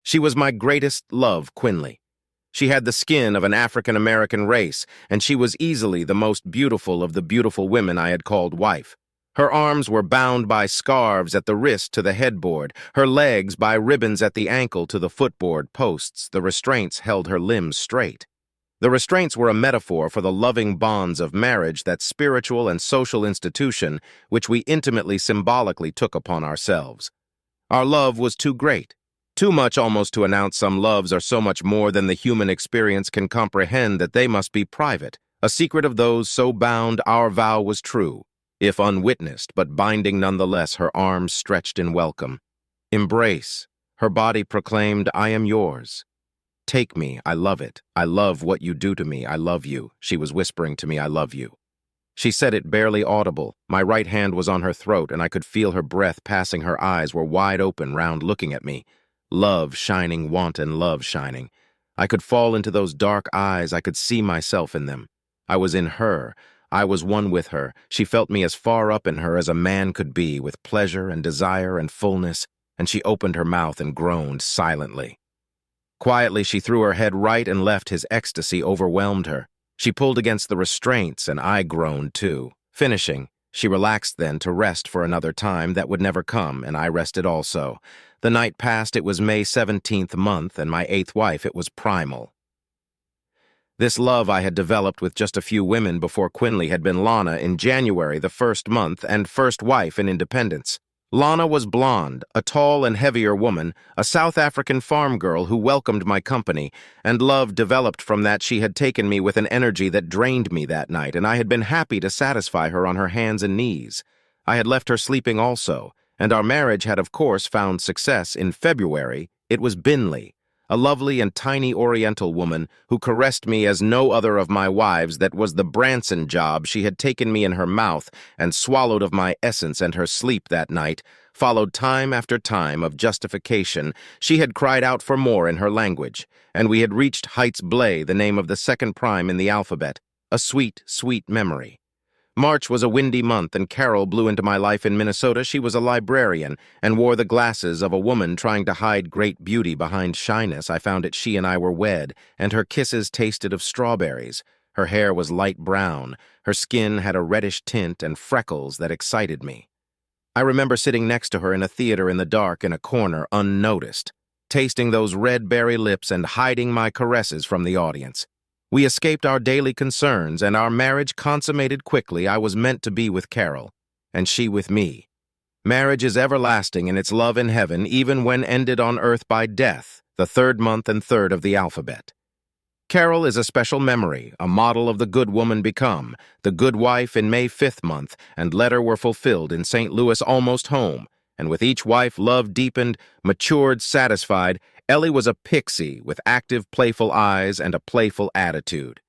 She was my greatest love, Quinley. She had the skin of an African-American race, and she was easily the most beautiful of the beautiful women I had called wife. Her arms were bound by scarves at the wrist to the headboard, her legs by ribbons at the ankle to the footboard posts. The restraints held her limbs straight. The restraints were a metaphor for the loving bonds of marriage, that spiritual and social institution which we intimately symbolically took upon ourselves. Our love was too great. Too much almost to announce. Some loves are so much more than the human experience can comprehend that they must be private, a secret of those so bound. Our vow was true, if unwitnessed, but binding nonetheless. Her arms stretched in welcome. Embrace. Her body proclaimed, I am yours. Take me, I love it. I love what you do to me. I love you. She was whispering to me, I love you. She said it barely audible. My right hand was on her throat, and I could feel her breath passing. Her eyes were wide open, round, looking at me. Love shining, wanton love shining. I could fall into those dark eyes. I could see myself in them. I was in her. I was one with her. She felt me as far up in her as a man could be, with pleasure and desire and fullness, and she opened her mouth and groaned silently. Quietly, she threw her head right and left. His ecstasy overwhelmed her. She pulled against the restraints, and I groaned too. Finishing, she relaxed then to rest for another time that would never come, and I rested also. The night passed. It was May 17th month, and my 8th wife. It was primal. This love I had developed with just a few women before Quinley had been Lana in January, the first month, and first wife in Independence. Lana was blonde, a tall and heavier woman, a South African farm girl who welcomed my company, and love developed from that. She had taken me with an energy that drained me that night, and I had been happy to satisfy her on her hands and knees. I had left her sleeping also, and our marriage had of course found success. In February, it was Binley, a lovely and tiny Oriental woman who caressed me as no other of my wives. That was the Branson job. She had taken me in her mouth and swallowed of my essence, and her sleep that night followed time after time of justification. She had cried out for more in her language, and we had reached Heights Blay, the name of the second prime in the alphabet, a sweet, sweet memory. March was a windy month, and Carol blew into my life in Minnesota. She was a librarian and wore the glasses of a woman trying to hide great beauty behind shyness. I found it she and I were wed, and her kisses tasted of strawberries. Her hair was light brown. Her skin had a reddish tint and freckles that excited me. I remember sitting next to her in a theater in the dark in a corner, unnoticed, tasting those red berry lips and hiding my caresses from the audience. We escaped our daily concerns, and our marriage consummated quickly. I was meant to be with Carol, and she with me. Marriage is everlasting in its love in heaven, even when ended on earth by death, the third month and third of the alphabet. Carol is a special memory, a model of the good woman become, the good wife in May 5th month, and letter were fulfilled in St. Louis, almost home, and with each wife love deepened, matured, satisfied. Ellie was a pixie with active, playful eyes and a playful attitude.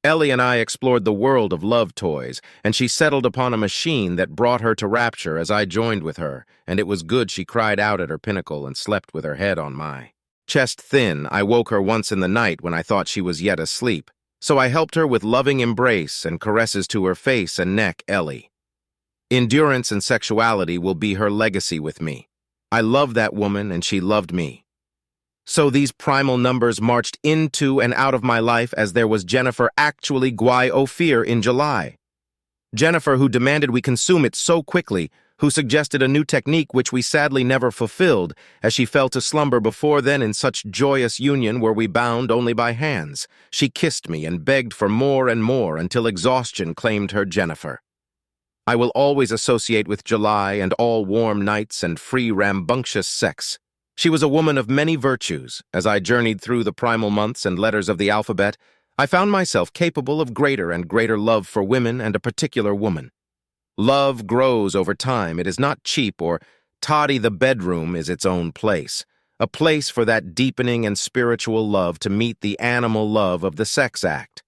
Ellie and I explored the world of love toys, and she settled upon a machine that brought her to rapture as I joined with her, and it was good. She cried out at her pinnacle and slept with her head on my chest thin. I woke her once in the night when I thought she was yet asleep, so I helped her with loving embrace and caresses to her face and neck. Ellie. Endurance and sexuality will be her legacy with me. I loved that woman, and she loved me. So these primal numbers marched into and out of my life as there was Jennifer, actually Gwai Ophir, in July. Jennifer, who demanded we consume it so quickly, who suggested a new technique which we sadly never fulfilled, as she fell to slumber before then in such joyous union were we bound only by hands. She kissed me and begged for more and more until exhaustion claimed her. Jennifer I will always associate with July and all warm nights and free rambunctious sex. She was a woman of many virtues. As I journeyed through the primal months and letters of the alphabet, I found myself capable of greater and greater love for women and a particular woman. Love grows over time. It is not cheap or toddy. The bedroom is its own place, a place for that deepening and spiritual love to meet the animal love of the sex act,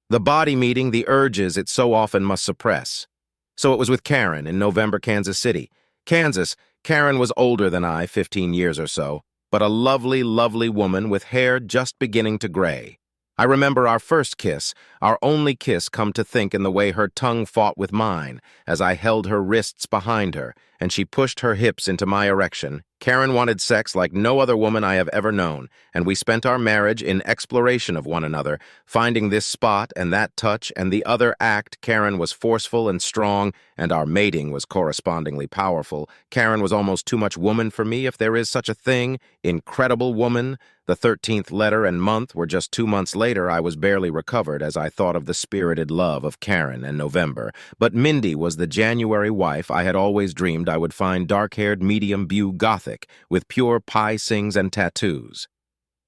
the body meeting the urges it so often must suppress. So it was with Karen in November, Kansas City. Kansas. Karen was older than I, 15 years or so, but a lovely, lovely woman with hair just beginning to gray. I remember our first kiss, our only kiss, come to think, in the way her tongue fought with mine as I held her wrists behind her and she pushed her hips into my erection. Karen wanted sex like no other woman I have ever known, and we spent our marriage in exploration of one another, finding this spot and that touch and the other act. Karen was forceful and strong, and our mating was correspondingly powerful. Karen was almost too much woman for me, if there is such a thing. Incredible woman. The 13th letter and month were just 2 months later. I was barely recovered as I thought of the spirited love of Karen and November. But Mindy was the January wife I had always dreamed I would find, dark-haired, medium-beau gothic, with pure pie sings and tattoos.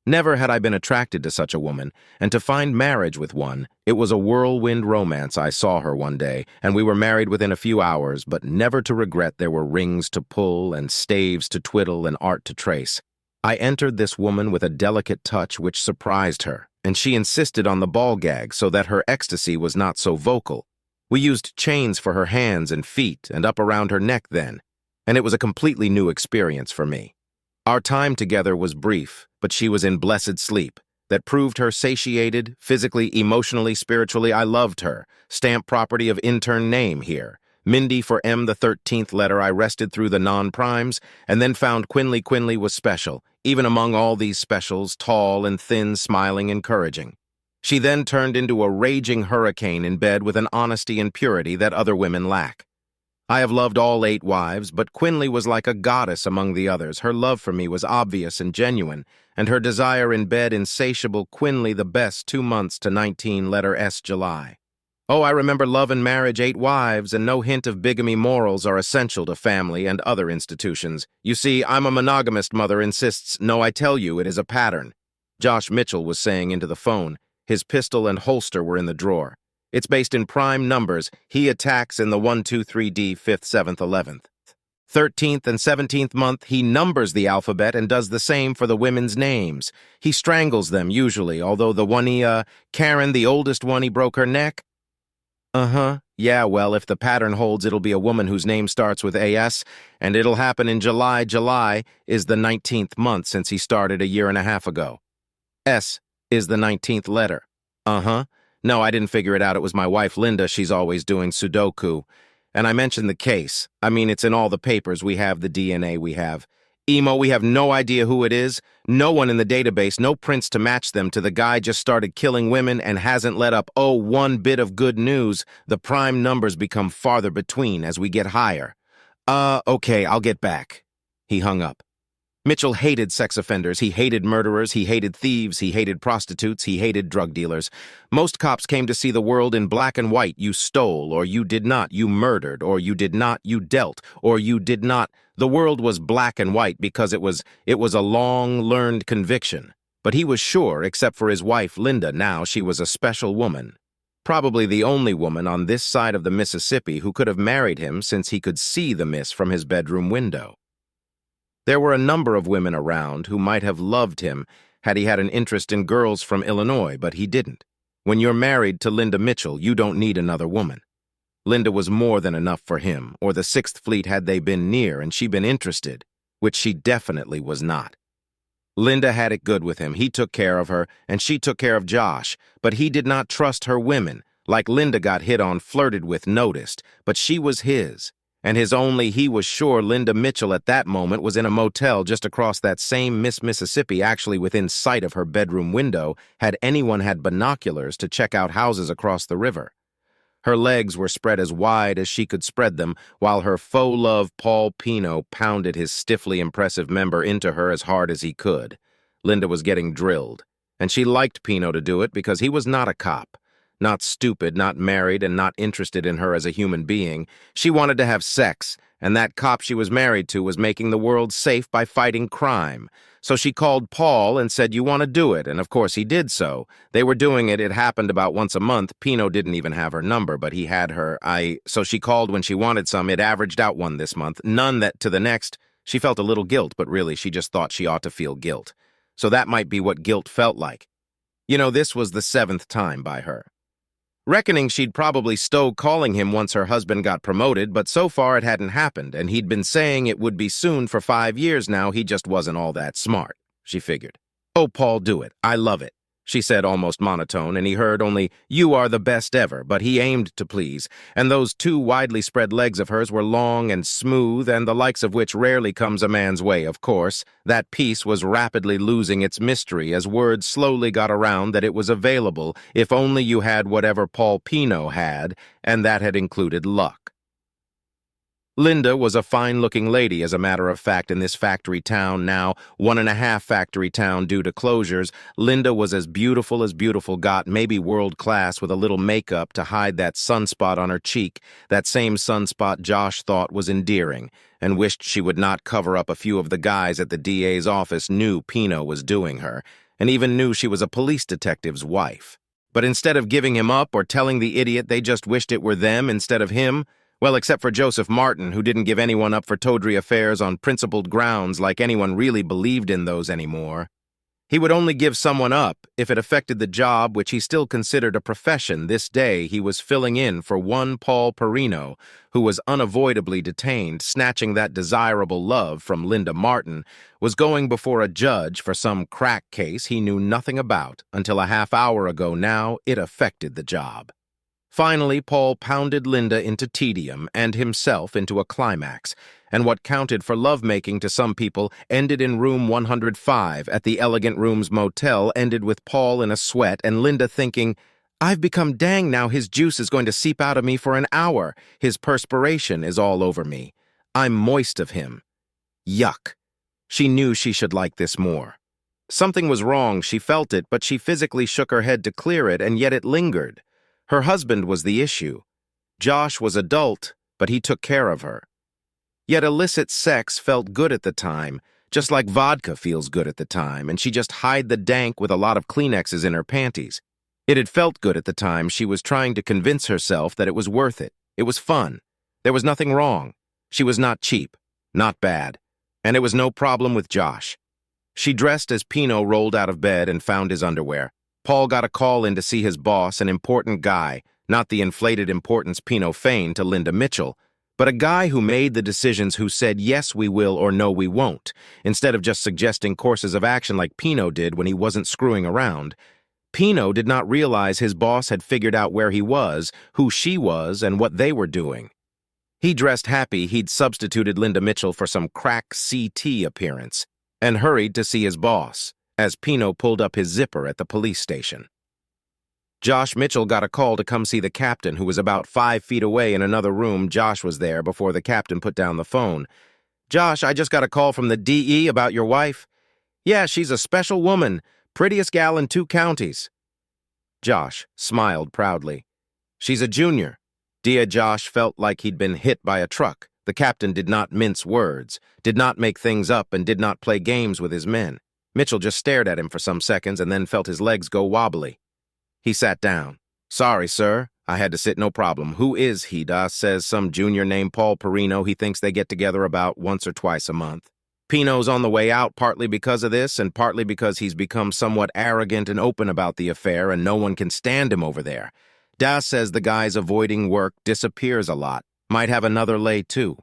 Never had I been attracted to such a woman, and to find marriage with one, it was a whirlwind romance. I saw her one day, and we were married within a few hours, but never to regret there were rings to pull and staves to twiddle and art to trace. I entered this woman with a delicate touch which surprised her, and she insisted on the ball gag so that her ecstasy was not so vocal. We used chains for her hands and feet and up around her neck then, and it was a completely new experience for me. Our time together was brief, but she was in blessed sleep that proved her satiated, physically, emotionally, spiritually. I loved her. Stamp property of intern name here. Mindy for M, the 13th letter. I rested through the non-primes and then found Quinley. Quinley was special, even among all these specials, tall and thin, smiling, encouraging. She then turned into a raging hurricane in bed with an honesty and purity that other women lack. I have loved all 8 wives, but Quinley was like a goddess among the others. Her love for me was obvious and genuine, and her desire in bed insatiable. Quinley the best. 2 months to 19 letter S July. Oh, I remember love and marriage, 8 wives, and no hint of bigamy. Morals are essential to family and other institutions. You see, I'm a monogamist. Mother insists. No, I tell you, it is a pattern. Josh Mitchell was saying into the phone. His pistol and holster were in the drawer. It's based in prime numbers. He attacks in the 1, 2, 3D, 5th, 7th, 11th. 13th and 17th month, he numbers the alphabet and does the same for the women's names. He strangles them, usually, although the one Karen, the oldest one, he broke her neck. Yeah, well, if the pattern holds, it'll be a woman whose name starts with AS, and it'll happen in July. July is the 19th month since he started a year and a half ago. S is the 19th letter. No, I didn't figure it out. It was my wife, Linda. She's always doing Sudoku. And I mentioned the case. I mean, it's in all the papers. We have the DNA we have. Emo, we have no idea who it is. No one in the database, no prints to match them to the guy just started killing women and hasn't let up. Oh, one bit of good news. The prime numbers become farther between as we get higher. Okay, I'll get back. He hung up. Mitchell hated sex offenders, he hated murderers, he hated thieves, he hated prostitutes, he hated drug dealers. Most cops came to see the world in black and white. You stole, or you did not. You murdered, or you did not. You dealt, or you did not. The world was black and white because it was a long-learned conviction. But he was sure, except for his wife, Linda. Now she was a special woman. Probably the only woman on this side of the Mississippi who could have married him since he could see the miss from his bedroom window. There were a number of women around who might have loved him had he had an interest in girls from Illinois, but he didn't. When you're married to Linda Mitchell, you don't need another woman. Linda was more than enough for him, or the 6th Fleet had they been near and she been interested, which she definitely was not. Linda had it good with him. He took care of her, and she took care of Josh, but he did not trust her women. Like Linda got hit on, flirted with, noticed, but she was his. And his only. He was sure Linda Mitchell at that moment was in a motel just across that same Mississippi, actually within sight of her bedroom window, had anyone had binoculars to check out houses across the river. Her legs were spread as wide as she could spread them, while her faux love Paul Pino pounded his stiffly impressive member into her as hard as he could. Linda was getting drilled, and she liked Pino to do it because he was not a cop. Not stupid, not married, and not interested in her as a human being. She wanted to have sex, and that cop she was married to was making the world safe by fighting crime. So she called Paul and said, "You want to do it?" And of course he did so. They were doing it. It happened about once a month. Pino didn't even have her number, but he had her. So she called when she wanted some. It averaged out one this month. None that to the next. She felt a little guilt, but really she just thought she ought to feel guilt. So that might be what guilt felt like. You know, this was the 7th time by her. Reckoning she'd probably stow calling him once her husband got promoted, but so far it hadn't happened, and he'd been saying it would be soon for 5 years now. He just wasn't all that smart, she figured. "Oh, Paul, do it. I love it." she said almost monotone, and he heard only, "You are the best ever," but he aimed to please, and those two widely spread legs of hers were long and smooth, and the likes of which rarely comes a man's way, of course. That piece was rapidly losing its mystery as word slowly got around that it was available if only you had whatever Paul Pino had, and that had included luck. Linda was a fine-looking lady, as a matter of fact, in this factory town now, 1.5 factory town due to closures. Linda was as beautiful got, maybe world-class, with a little makeup to hide that sunspot on her cheek, that same sunspot Josh thought was endearing, and wished she would not cover up. A few of the guys at the DA's office knew Pino was doing her, and even knew she was a police detective's wife. But instead of giving him up or telling the idiot they just wished it were them instead of him, well, except for Joseph Martin, who didn't give anyone up for tawdry affairs on principled grounds like anyone really believed in those anymore. He would only give someone up if it affected the job which he still considered a profession. This day he was filling in for one Paul Perino, who was unavoidably detained, snatching that desirable love from Linda Martin, was going before a judge for some crack case he knew nothing about until a half hour ago now it affected the job. Finally, Paul pounded Linda into tedium and himself into a climax, and what counted for lovemaking to some people ended in room 105 at the Elegant Rooms Motel, ended with Paul in a sweat and Linda thinking, "I've become dang now, his juice is going to seep out of me for an hour. His perspiration is all over me. I'm moist of him. Yuck." She knew she should like this more. Something was wrong, she felt it, but she physically shook her head to clear it, and yet it lingered. Her husband was the issue. Josh was adult, but he took care of her. Yet illicit sex felt good at the time, just like vodka feels good at the time, and she just hid the dank with a lot of Kleenexes in her panties. It had felt good at the time. She was trying to convince herself that it was worth it. It was fun. There was nothing wrong. She was not cheap, not bad, and it was no problem with Josh. She dressed as Pino rolled out of bed and found his underwear. Paul got a call in to see his boss, an important guy, not the inflated importance Pino feigned to Linda Mitchell, but a guy who made the decisions, who said yes we will or no we won't, instead of just suggesting courses of action like Pino did when he wasn't screwing around. Pino did not realize his boss had figured out where he was, who she was, and what they were doing. He dressed happy he'd substituted Linda Mitchell for some crack CT appearance, and hurried to see his boss, as Pino pulled up his zipper at the police station. Josh Mitchell got a call to come see the captain, who was about 5 feet away in another room. Josh was there before the captain put down the phone. "Josh, I just got a call from the DE about your wife." "Yeah, she's a special woman, prettiest gal in 2 counties. Josh smiled proudly. "She's a junior." Josh felt like he'd been hit by a truck. The captain did not mince words, did not make things up, and did not play games with his men. Mitchell just stared at him for some seconds and then felt his legs go wobbly. He sat down. "Sorry, sir. I had to sit, no problem. Who is he?" Says some junior named Paul Perino. He thinks they get together about once or twice a month. Pino's on the way out, partly because of this and partly because he's become somewhat arrogant and open about the affair, and no one can stand him over there. Says the guy's avoiding work, disappears a lot. Might have another lay, too.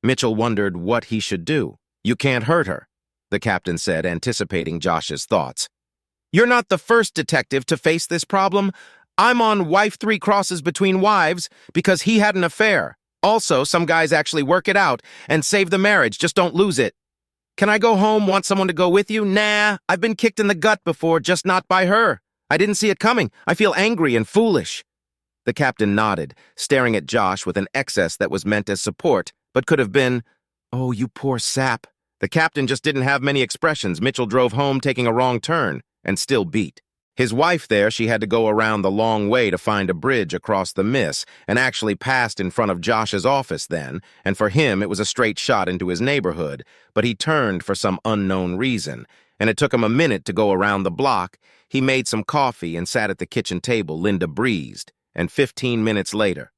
Mitchell wondered what he should do. "You can't hurt her," the captain said, anticipating Josh's thoughts. "You're not the first detective to face this problem. I'm on wife 3 crosses between wives because he had an affair. Also, some guys actually work it out and save the marriage, just don't lose it. Can I go home? Want someone to go with you? Nah, I've been kicked in the gut before, just not by her. I didn't see it coming. I feel angry and foolish." The captain nodded, staring at Josh with an excess that was meant as support, but could have been, "Oh, you poor sap." The captain just didn't have many expressions. Mitchell drove home taking a wrong turn, and still beat. His wife there, she had to go around the long way to find a bridge across the Miss, and actually passed in front of Josh's office then, and for him it was a straight shot into his neighborhood, but he turned for some unknown reason, and it took him a minute to go around the block. He made some coffee and sat at the kitchen table. Linda breezed, and 15 minutes later,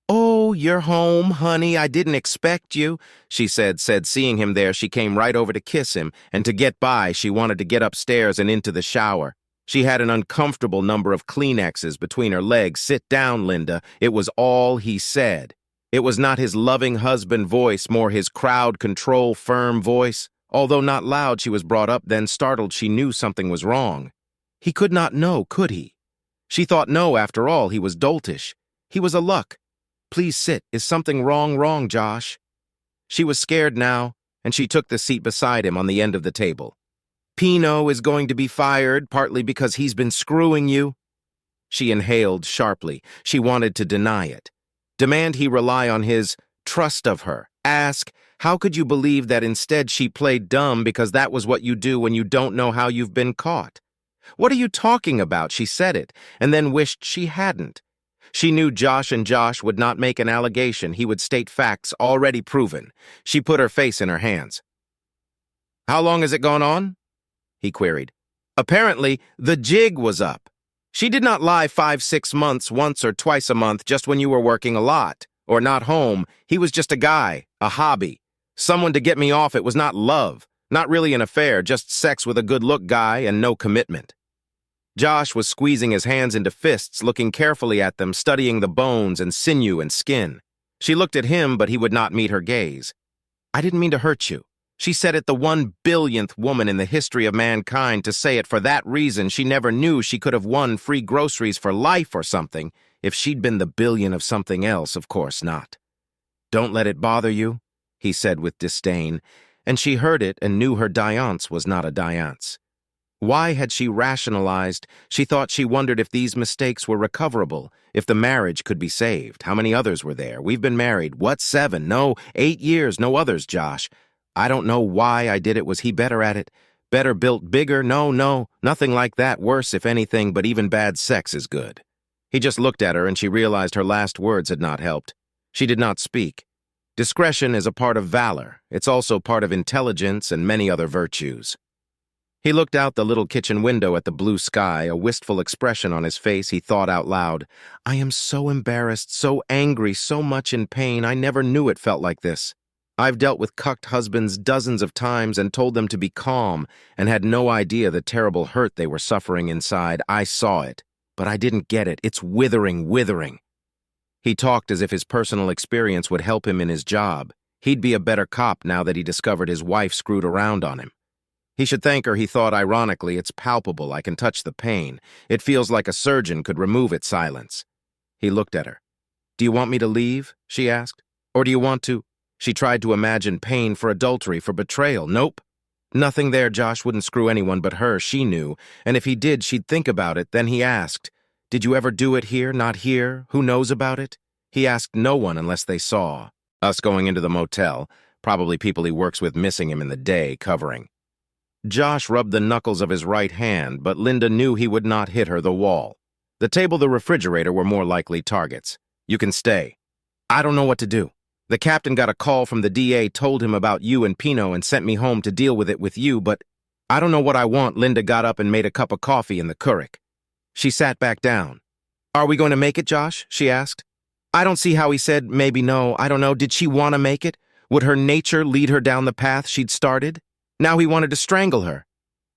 "Oh, you're home, honey. I didn't expect you," she said. Seeing him there, she came right over to kiss him, and to get by, she wanted to get upstairs and into the shower. She had an uncomfortable number of Kleenexes between her legs. "Sit down, Linda." It was all he said. It was not his loving husband voice, more his crowd control firm voice. Although not loud, she was brought up, then startled she knew something was wrong. He could not know, could he? She thought no, after all, he was doltish. He was a luck. Please sit. Is something wrong, Josh? She was scared now, and she took the seat beside him on the end of the table. Pino is going to be fired, partly because he's been screwing you. She inhaled sharply. She wanted to deny it. Demand he rely on his trust of her. Ask, how could you believe that instead she played dumb because that was what you do when you don't know how you've been caught? What are you talking about? She said it, and then wished she hadn't. She knew Josh would not make an allegation. He would state facts already proven. She put her face in her hands. How long has it gone on? He queried. Apparently, the jig was up. She did not lie 5-6 months, once or twice a month, just when you were working a lot, or not home. He was just a guy, a hobby. Someone to get me off. It was not love, not really an affair, just sex with a good-look guy and no commitment. Josh was squeezing his hands into fists, looking carefully at them, studying the bones and sinew and skin. She looked at him, but he would not meet her gaze. I didn't mean to hurt you. She said it, the 1 billionth woman in the history of mankind to say it. For that reason, she never knew she could have won free groceries for life or something. If she'd been the billion of something else, of course not. Don't let it bother you, he said with disdain, and she heard it and knew her diance was not a diance. Why had she rationalized? She wondered if these mistakes were recoverable, if the marriage could be saved. How many others were there? We've been married, 7? No, 8 years, no others, Josh. I don't know why I did it. Was he better at it? Better built, bigger? No, nothing like that. Worse, if anything, but even bad sex is good. He just looked at her, and she realized her last words had not helped. She did not speak. Discretion is a part of valor. It's also part of intelligence and many other virtues. He looked out the little kitchen window at the blue sky, a wistful expression on his face. He thought out loud, I am so embarrassed, so angry, so much in pain. I never knew it felt like this. I've dealt with cucked husbands dozens of times and told them to be calm and had no idea the terrible hurt they were suffering inside. I saw it, but I didn't get it. It's withering. He talked as if his personal experience would help him in his job. He'd be a better cop now that he discovered his wife screwed around on him. He should thank her, he thought ironically. It's palpable. I can touch the pain. It feels like a surgeon could remove its silence. He looked at her. Do you want me to leave? She asked. Or do you want to? She tried to imagine pain for adultery, for betrayal. Nope. Nothing there. Josh wouldn't screw anyone but her, she knew. And if he did, she'd think about it. Then he asked, did you ever do it here, not here? Who knows about it? He asked no one unless they saw. Us going into the motel. Probably people he works with missing him in the day, covering. Josh rubbed the knuckles of his right hand, but Linda knew he would not hit her. The wall. The table, the refrigerator were more likely targets. You can stay. I don't know what to do. The captain got a call from the DA, told him about you and Pino and sent me home to deal with it with you, but I don't know what I want. Linda got up and made a cup of coffee in the Keurig. She sat back down. Are we going to make it, Josh? She asked. I don't see how. He said maybe no. I don't know. Did she want to make it? Would her nature lead her down the path she'd started? Now he wanted to strangle her.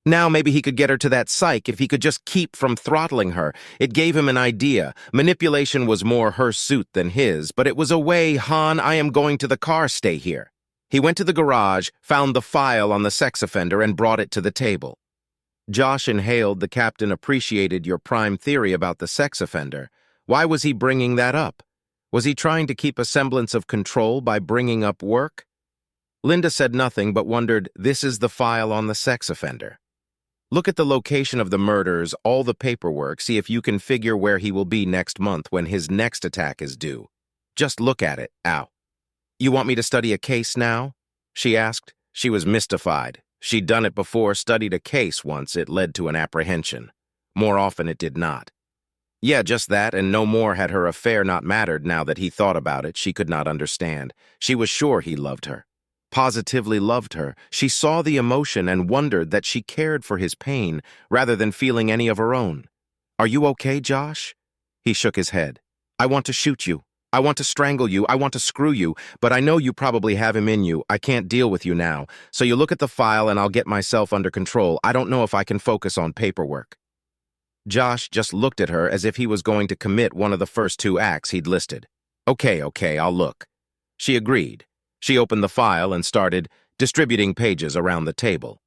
Now maybe he could get her to that psych if he could just keep from throttling her. It gave him an idea. Manipulation was more her suit than his, but it was a way. Han, I am going to the car. Stay here. He went to the garage, found the file on the sex offender, and brought it to the table. Josh inhaled. The captain appreciated your prime theory about the sex offender. Why was he bringing that up? Was he trying to keep a semblance of control by bringing up work? Linda said nothing but wondered, this is the file on the sex offender. Look at the location of the murders, all the paperwork, see if you can figure where he will be next month when his next attack is due. Just look at it. Ow. You want me to study a case now? She asked. She was mystified. She'd done it before, studied a case once. It led to an apprehension. More often it did not. Yeah, just that, and no more. Had her affair not mattered now that he thought about it. She could not understand. She was sure he loved her. Positively loved her. She saw the emotion and wondered that she cared for his pain rather than feeling any of her own. Are you okay, Josh? He shook his head. I want to shoot you. I want to strangle you. I want to screw you, but I know you probably have him in you. I can't deal with you now. So you look at the file and I'll get myself under control. I don't know if I can focus on paperwork. Josh just looked at her as if he was going to commit one of the first 2 acts he'd listed. Okay, I'll look. She agreed. She opened the file and started distributing pages around the table.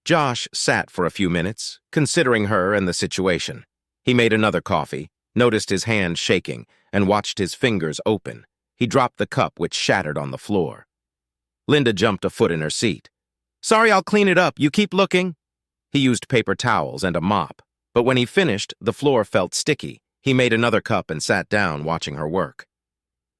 Josh sat for a few minutes, considering her and the situation. He made another coffee, noticed his hand shaking, and watched his fingers open. He dropped the cup, which shattered on the floor. Linda jumped a foot in her seat. "Sorry, I'll clean it up. You keep looking." He used paper towels and a mop, but when he finished, the floor felt sticky. He made another cup and sat down, watching her work.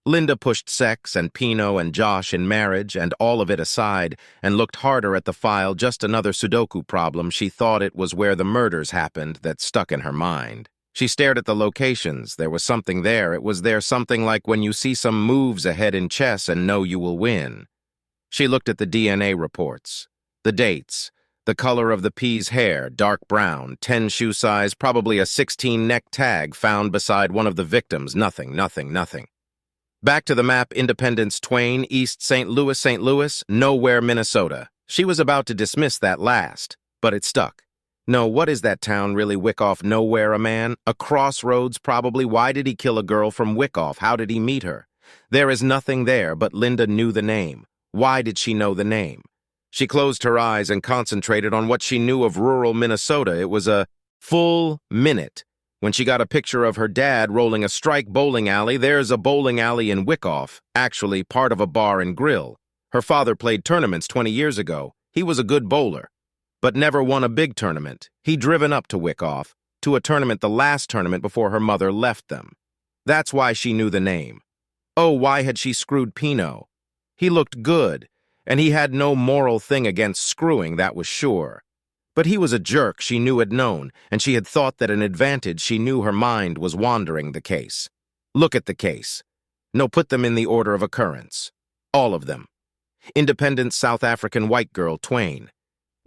Linda pushed sex and Pinot and Josh in marriage and all of it aside and looked harder at the file, just another Sudoku problem. She thought it was where the murders happened that stuck in her mind. She stared at the locations. There was something there. It was there something like when you see some moves ahead in chess and know you will win. She looked at the DNA reports, the dates, the color of the P's hair, dark brown, 10 shoe size, probably a 16 neck tag found beside one of the victims. Nothing. Back to the map, Independence, Twain, East St. Louis, nowhere, Minnesota. She was about to dismiss that last, but it stuck. No, what is that town really, Wyckoff? Nowhere, a man? A crossroads, probably. Why did he kill a girl from Wyckoff? How did he meet her? There is nothing there, but Linda knew the name. Why did she know the name? She closed her eyes and concentrated on what she knew of rural Minnesota. It was a full minute when she got a picture of her dad rolling a strike bowling alley. There's a bowling alley in Wyckoff, actually part of a bar and grill. Her father played tournaments 20 years ago. He was a good bowler, but never won a big tournament. He'd driven up to Wyckoff, to a tournament, the last tournament before her mother left them. That's why she knew the name. Oh, why had she screwed Pinot? He looked good, and he had no moral thing against screwing, that was sure. But he was a jerk she knew had known, and she had thought that an advantage. She knew her mind was wandering. The case. Look at the case. No, put them in the order of occurrence. All of them. Independent South African white girl, Twain.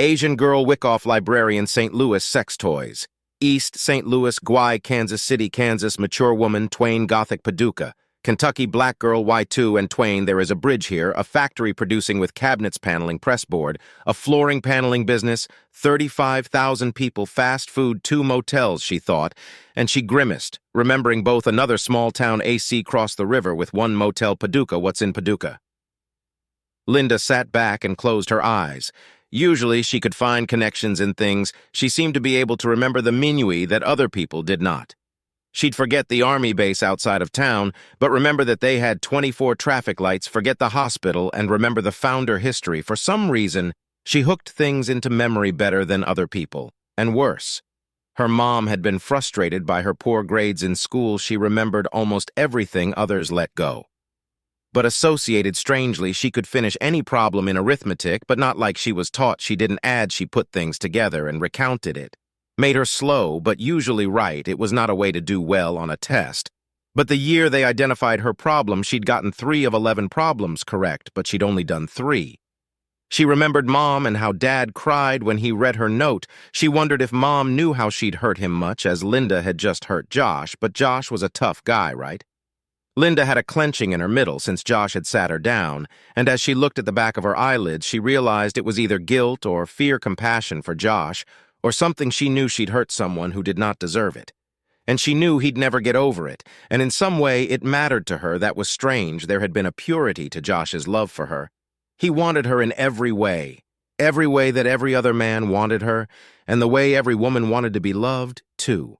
Asian girl, Wyckoff librarian, St. Louis, sex toys. East St. Louis, Guay, Kansas City, Kansas, mature woman, Twain, Gothic, Paducah. Kentucky, black girl, Y2, and Twain. There is a bridge here, a factory producing with cabinets paneling, pressboard, a flooring paneling business, 35,000 people, fast food, 2 motels, she thought, and she grimaced, remembering both another small town AC cross the river with 1 motel, Paducah. What's in Paducah? Linda sat back and closed her eyes. Usually she could find connections in things. She seemed to be able to remember the minuit that other people did not. She'd forget the army base outside of town, but remember that they had 24 traffic lights, forget the hospital, and remember the founder history. For some reason, she hooked things into memory better than other people, and worse. Her mom had been frustrated by her poor grades in school. She remembered almost everything others let go. But associated strangely, she could finish any problem in arithmetic, but not like she was taught. She didn't add, she put things together and recounted it. Made her slow, but usually right. It was not a way to do well on a test. But the year they identified her problem, she'd gotten 3 of 11 problems correct, but she'd only done 3. She remembered Mom and how Dad cried when he read her note. She wondered if Mom knew how she'd hurt him much, as Linda had just hurt Josh, but Josh was a tough guy, right? Linda had a clenching in her middle since Josh had sat her down, and as she looked at the back of her eyelids, she realized it was either guilt or fear compassion for Josh, or something. She knew she'd hurt someone who did not deserve it. And she knew he'd never get over it, and in some way it mattered to her. That was strange. There had been a purity to Josh's love for her. He wanted her in every way that every other man wanted her, and the way every woman wanted to be loved, too.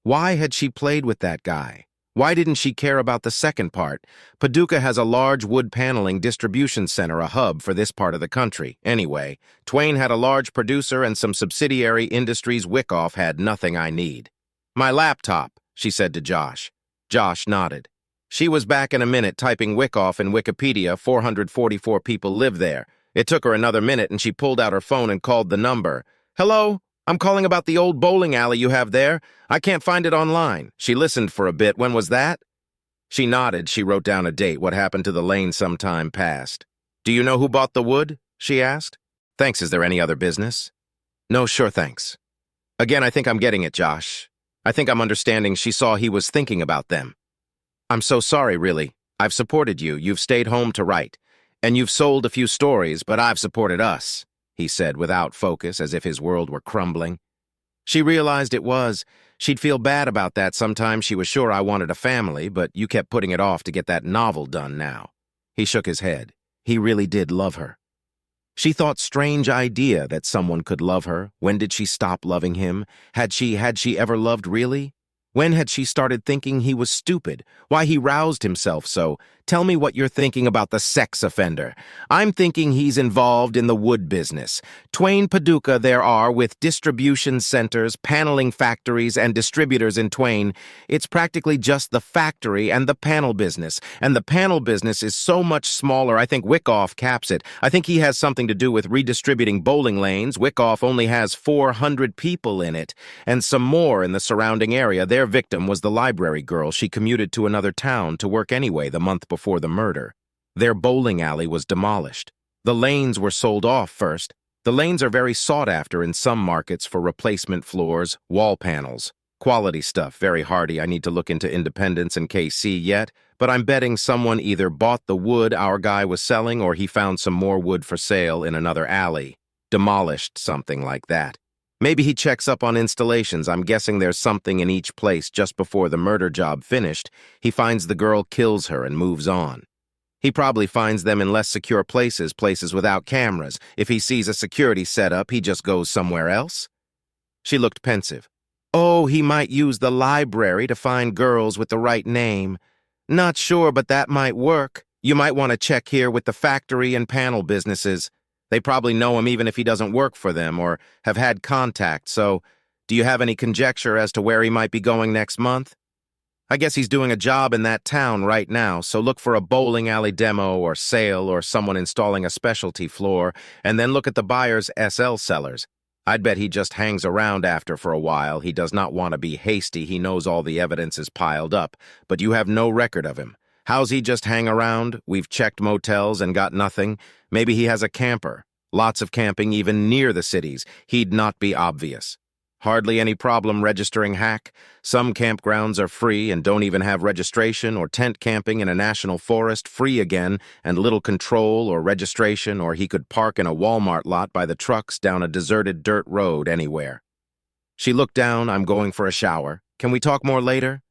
Why had she played with that guy? Why didn't she care about the second part? Paducah has a large wood paneling distribution center, a hub for this part of the country. Anyway, Twain had a large producer and some subsidiary industries. Wyckoff had nothing I need. My laptop, she said to Josh. Josh nodded. She was back in a minute typing Wyckoff in Wikipedia. 444 people live there. It took her another minute and she pulled out her phone and called the number. Hello? I'm calling about the old bowling alley you have there. I can't find it online. She listened for a bit. When was that? She nodded. She wrote down a date. What happened to the lane some time past? Do you know who bought the wood? She asked. Thanks. Is there any other business? No, sure, thanks. Again, I think I'm getting it, Josh. I think I'm understanding. She saw he was thinking about them. I'm so sorry, really. I've supported you. You've stayed home to write. And you've sold a few stories, but I've supported us, he said without focus, as if his world were crumbling. She realized it was. She'd feel bad about that sometimes. She was sure I wanted a family, but you kept putting it off to get that novel done now. He shook his head. He really did love her. She thought strange idea that someone could love her. When did she stop loving him? Had she ever loved really? When had she started thinking he was stupid? Why he roused himself so? Tell me what you're thinking about the sex offender. I'm thinking he's involved in the wood business. Twain, Paducah there are with distribution centers, paneling factories, and distributors in Twain. It's practically just the factory and the panel business. And the panel business is so much smaller, I think Wyckoff caps it. I think he has something to do with redistributing bowling lanes. Wyckoff only has 400 people in it, and some more in the surrounding area. Their victim was the library girl. She commuted to another town to work anyway the month before the murder. Their bowling alley was demolished. The lanes were sold off first. The lanes are very sought after in some markets for replacement floors, wall panels. Quality stuff, very hardy. I need to look into Independence and KC yet, but I'm betting someone either bought the wood our guy was selling or he found some more wood for sale in another alley. Demolished, something like that. Maybe he checks up on installations. I'm guessing there's something in each place. Just before the murder job finished, he finds the girl, kills her, and moves on. He probably finds them in less secure places, places without cameras. If he sees a security setup, he just goes somewhere else. She looked pensive. Oh, he might use the library to find girls with the right name. Not sure, but that might work. You might want to check here with the factory and panel businesses. They probably know him even if he doesn't work for them or have had contact, so do you have any conjecture as to where he might be going next month? I guess he's doing a job in that town right now, so look for a bowling alley demo or sale or someone installing a specialty floor, and then look at the buyer's SL sellers. I'd bet he just hangs around after for a while. He does not want to be hasty. He knows all the evidence is piled up, but you have no record of him. How's he just hang around? We've checked motels and got nothing. Maybe he has a camper. Lots of camping even near the cities. He'd not be obvious. Hardly any problem registering hack. Some campgrounds are free and don't even have registration, or tent camping in a national forest, free again, and little control or registration, or he could park in a Walmart lot by the trucks down a deserted dirt road anywhere. She looked down. I'm going for a shower. Can we talk more later?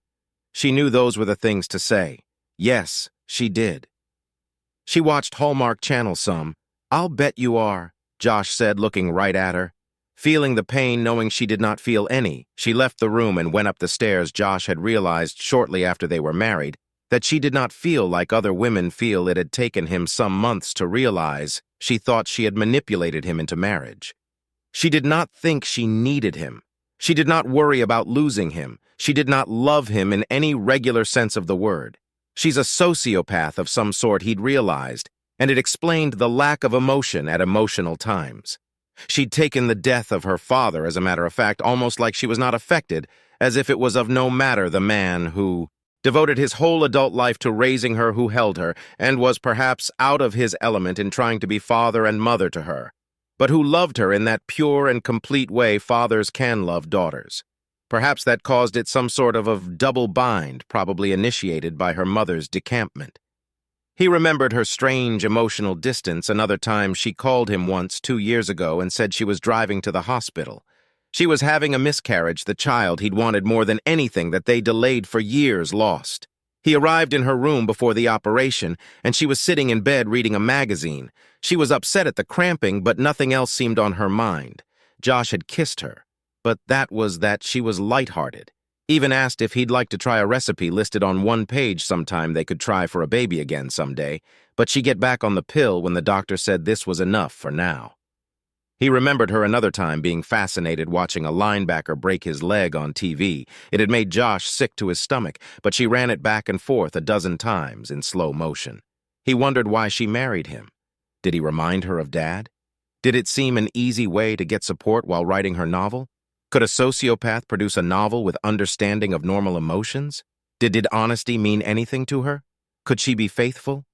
She knew those were the things to say. Yes, she did. She watched Hallmark Channel some. I'll bet you are, Josh said, looking right at her. Feeling the pain, knowing she did not feel any, she left the room and went up the stairs. Josh had realized shortly after they were married that she did not feel like other women feel. It had taken him some months to realize. She thought she had manipulated him into marriage. She did not think she needed him. She did not worry about losing him. She did not love him in any regular sense of the word. She's a sociopath of some sort, he'd realized, and it explained the lack of emotion at emotional times. She'd taken the death of her father, as a matter of fact, almost like she was not affected, as if it was of no matter. The man who devoted his whole adult life to raising her, who held her, and was perhaps out of his element in trying to be father and mother to her, but who loved her in that pure and complete way fathers can love daughters. Perhaps that caused it some sort of double bind, probably initiated by her mother's decampment. He remembered her strange emotional distance. Another time she called him once 2 years ago and said she was driving to the hospital. She was having a miscarriage. The child he'd wanted more than anything that they delayed for years lost. He arrived in her room before the operation, and she was sitting in bed reading a magazine. She was upset at the cramping, but nothing else seemed on her mind. Josh had kissed her, but that she was lighthearted. Even asked if he'd like to try a recipe listed on one page sometime they could try for a baby again someday, but she'd get back on the pill when the doctor said this was enough for now. He remembered her another time being fascinated watching a linebacker break his leg on TV. It had made Josh sick to his stomach, but she ran it back and forth a dozen times in slow motion. He wondered why she married him. Did he remind her of Dad? Did it seem an easy way to get support while writing her novel? Could a sociopath produce a novel with understanding of normal emotions? Did honesty mean anything to her? Could she be faithful?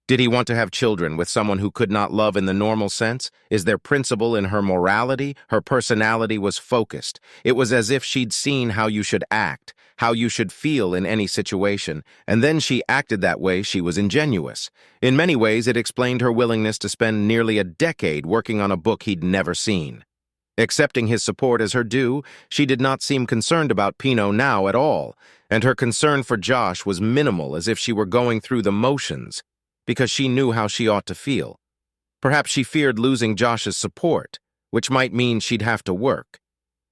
Did he want to have children with someone who could not love in the normal sense? Is there principle in her morality? Her personality was focused. It was as if she'd seen how you should act, how you should feel in any situation, and then she acted that way. She was ingenuous. In many ways, it explained her willingness to spend nearly a decade working on a book he'd never seen. Accepting his support as her due, she did not seem concerned about Pino now at all, and her concern for Josh was minimal, as if she were going through the motions, because she knew how she ought to feel. Perhaps she feared losing Josh's support, which might mean she'd have to work.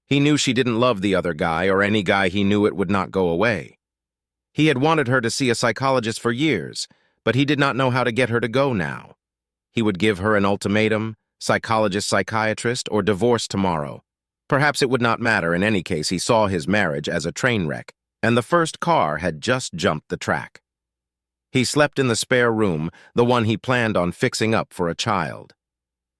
He knew she didn't love the other guy, or any guy he knew it would not go away. He had wanted her to see a psychologist for years, but he did not know how to get her to go now. He would give her an ultimatum, psychologist, psychiatrist, or divorce tomorrow. Perhaps it would not matter. In any case, he saw his marriage as a train wreck, and the first car had just jumped the track. He slept in the spare room, the one he planned on fixing up for a child.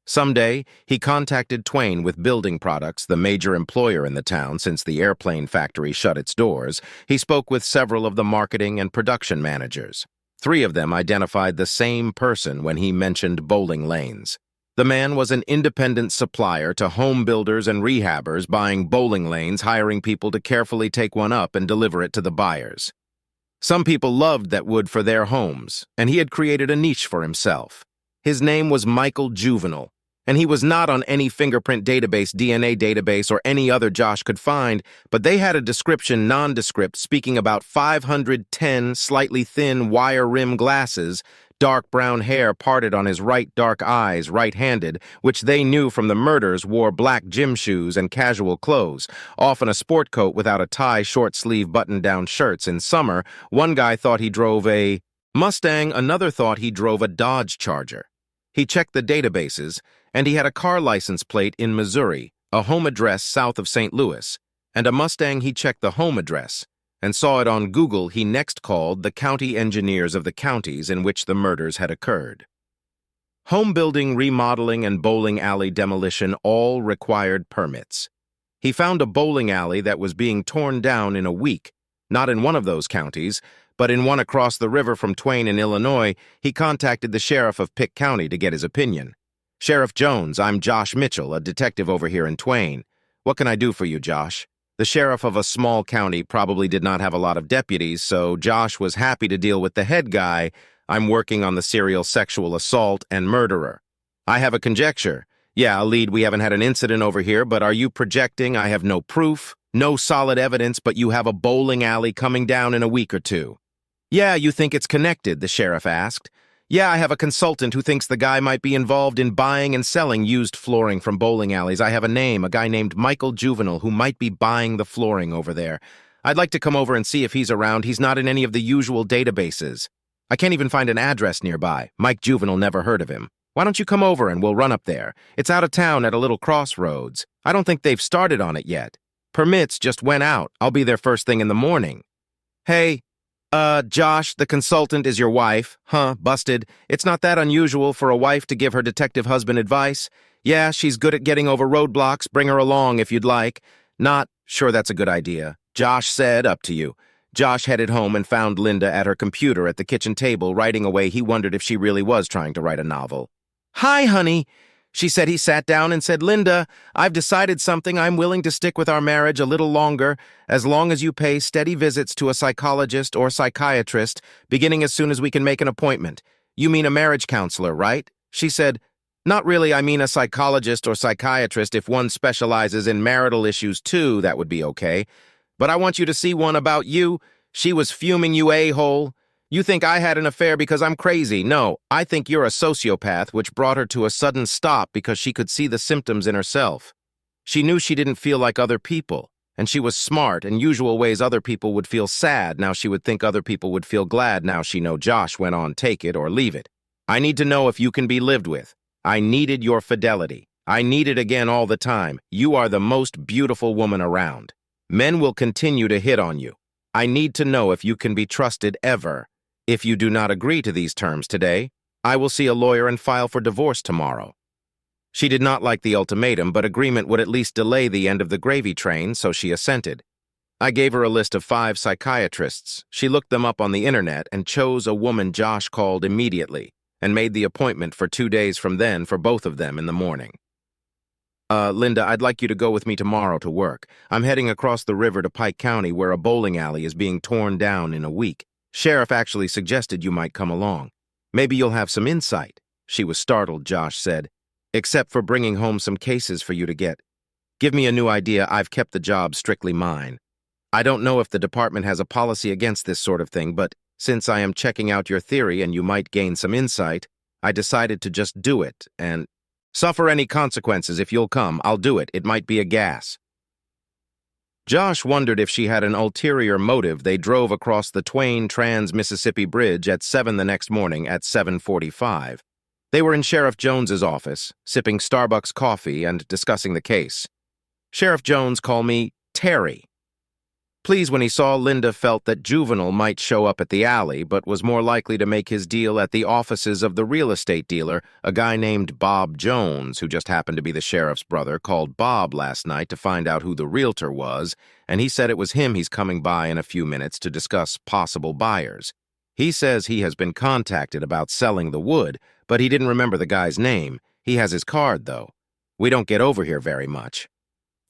Someday, he contacted Twain with Building Products, the major employer in the town since the airplane factory shut its doors. He spoke with several of the marketing and production managers. 3 of them identified the same person when he mentioned bowling lanes. The man was an independent supplier to home builders and rehabbers, buying bowling lanes, hiring people to carefully take one up and deliver it to the buyers. Some people loved that wood for their homes, and he had created a niche for himself. His name was Michael Juvenile, and he was not on any fingerprint database, DNA database, or any other Josh could find, but they had a description nondescript speaking about 510 slightly thin wire-rim glasses, dark brown hair parted on his right dark eyes, right-handed, which they knew from the murders wore black gym shoes and casual clothes, often a sport coat without a tie, short-sleeve button-down shirts. In summer, one guy thought he drove a Mustang, another thought he drove a Dodge Charger. He checked the databases, and he had a car license plate in Missouri, a home address south of St. Louis, and a Mustang. He checked the home address and saw it on Google. He next called the county engineers of the counties in which the murders had occurred. Home building, remodeling, and bowling alley demolition all required permits. He found a bowling alley that was being torn down in a week, not in one of those counties, but in one across the river from Twain in Illinois. He contacted the sheriff of Pitt County to get his opinion. "Sheriff Jones, I'm Josh Mitchell, a detective over here in Twain. What can I do for you, Josh?" The sheriff of a small county probably did not have a lot of deputies, so Josh was happy to deal with the head guy. "I'm working on the serial sexual assault and murderer. I have a conjecture. Yeah, a lead. We haven't had an incident over here, but are you projecting? I have no proof, no solid evidence, but you have a bowling alley coming down in a week or 2. "Yeah, you think it's connected?" the sheriff asked. "Yeah, I have a consultant who thinks the guy might be involved in buying and selling used flooring from bowling alleys. I have a name, a guy named Michael Juvenile, who might be buying the flooring over there. I'd like to come over and see if he's around. He's not in any of the usual databases. I can't even find an address nearby. Mike Juvenile, never heard of him. Why don't you come over and we'll run up there? It's out of town at a little crossroads. I don't think they've started on it yet. Permits just went out. I'll be there first thing in the morning." "Hey, Josh, the consultant is your wife." "Huh, busted. It's not that unusual for a wife to give her detective husband advice. Yeah, she's good at getting over roadblocks. Bring her along if you'd like." "Not sure that's a good idea." Josh said, "Up to you." Josh headed home and found Linda at her computer at the kitchen table, writing away. He wondered if she really was trying to write a novel. "Hi, honey," she said. He sat down and said, "Linda, I've decided something. I'm willing to stick with our marriage a little longer, as long as you pay steady visits to a psychologist or psychiatrist, beginning as soon as we can make an appointment." "You mean a marriage counselor, right?" she said. "Not really. I mean a psychologist or psychiatrist. If one specializes in marital issues too, that would be okay. But I want you to see one about you." She was fuming. "You a-hole. You think I had an affair because I'm crazy. No, I think you're a sociopath," which brought her to a sudden stop because she could see the symptoms in herself. She knew she didn't feel like other people, and she was smart. In usual ways, other people would feel sad. Now she would think other people would feel glad. Now she know. Josh went on, "Take it or leave it. I need to know if you can be lived with. I needed your fidelity. I need it again all the time. You are the most beautiful woman around. Men will continue to hit on you. I need to know if you can be trusted ever. If you do not agree to these terms today, I will see a lawyer and file for divorce tomorrow." She did not like the ultimatum, but agreement would at least delay the end of the gravy train, so she assented. I gave her a list of 5 psychiatrists. She looked them up on the internet and chose a woman. Josh called immediately and made the appointment for 2 days from then for both of them in the morning. Linda, I'd like you to go with me tomorrow to work. I'm heading across the river to Pike County where a bowling alley is being torn down in a week. Sheriff actually suggested you might come along. Maybe you'll have some insight." She was startled. Josh said, "Except for bringing home some cases for you to get. Give me a new idea. I've kept the job strictly mine. I don't know if the department has a policy against this sort of thing, but since I am checking out your theory and you might gain some insight, I decided to just do it and suffer any consequences if you'll come. I'll do it. It might be a gas. Josh wondered if she had an ulterior motive. They drove across the Twain Trans-Mississippi Bridge at 7 the next morning at 7:45. They were in Sheriff Jones's office, sipping Starbucks coffee and discussing the case. Sheriff Jones called me Terry. Pleased when he saw Linda felt that Juvenile might show up at the alley, but was more likely to make his deal at the offices of the real estate dealer, a guy named Bob Jones, who just happened to be the sheriff's brother, called Bob last night to find out who the realtor was, and he said it was him he's coming by in a few minutes to discuss possible buyers. He says he has been contacted about selling the wood, but he didn't remember the guy's name. He has his card, though. We don't get over here very much.